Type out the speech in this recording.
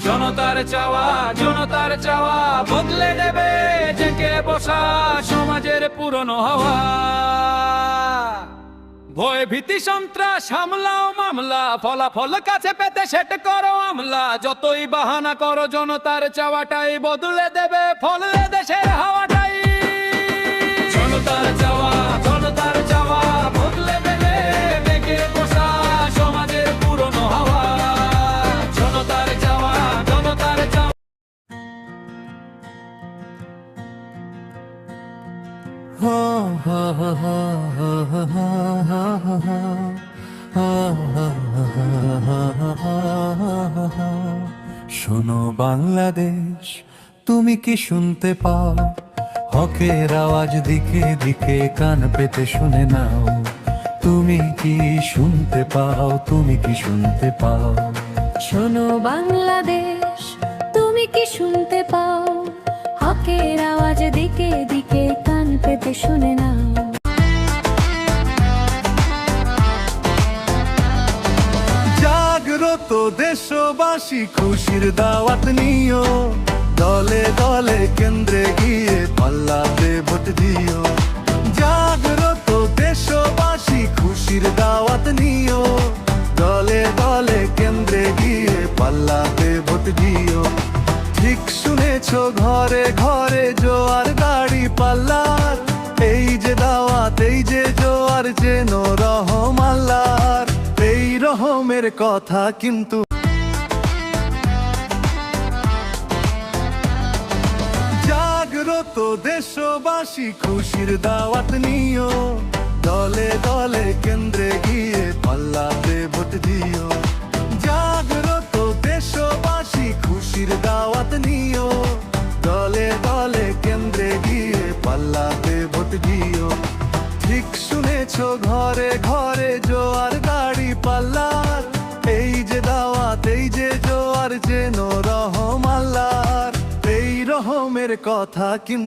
জনতার চাওয়া বদলে দেবে জেঁকে বসা সমাজের পুরনো হাওয়া। ভয় ভীতি সন্ত্রাস হামলাও মামলা, ফলাফল কাছে পেতে সেট করো আমলা। যতই বাহানা করো জনতার চাওয়াটাই বদলে দেবে ফলে দেশের হাওয়াটাই। জনতার চাওয়া বদলে দেবে জেঁকে বসা সমাজের পুরনো হাওয়া। জনতার চাওয়া শোনো বাংলাদেশ, তুমি কি শুনতে পাও? হকের আওয়াজ দিকে দিকে কান পেতে শুনে নাও। তুমি কি শুনতে পাও? তুমি কি শুনতে পাও? শোনো বাংলাদেশ, তুমি কি শুনতে পাও? হকের আওয়াজ দিকে দিকে কান পেতে শুনে নাও। জাগ্রত দেশবাসী খুশির দাওয়াত নিও, দলে দলে কেন্দ্রে গিয়ে পাল্লাতে ভোট দিও। জাগ্রত দেশবাসী খুশির দাওয়াত নিও, দলে দলে কেন্দ্রে গিয়ে পাল্লাতে ভোট দিও। ঠিক শুনেছো, ঘরে ঘরে জোয়ার গাড়ি পাল্লার। এই যে দাওয়াত, এই যে জোয়ার, যেন রহম আল্লাহর। এই রহমের কথা কিন্তু জাগ্রত দেশবাসী খুশির দাওয়াত নিও, দলে দলে কেন্দ্রে গিয়ে পাল্লাতে ভোট দিও। জাগ্রত দেশবাসী খুশির দাওয়াত নিও, দলে দলে কেন্দ্রে গিয়ে পাল্লাতে ভোট দিও। ঠিক শুনেছো, ঘরে ঘরে জোয়ার গাড়ি পাল্লার। এই যে দাওয়াত, এই যে জোয়ার, যেন রহম আল্লাহর। এই রহমের কথা কিন্তু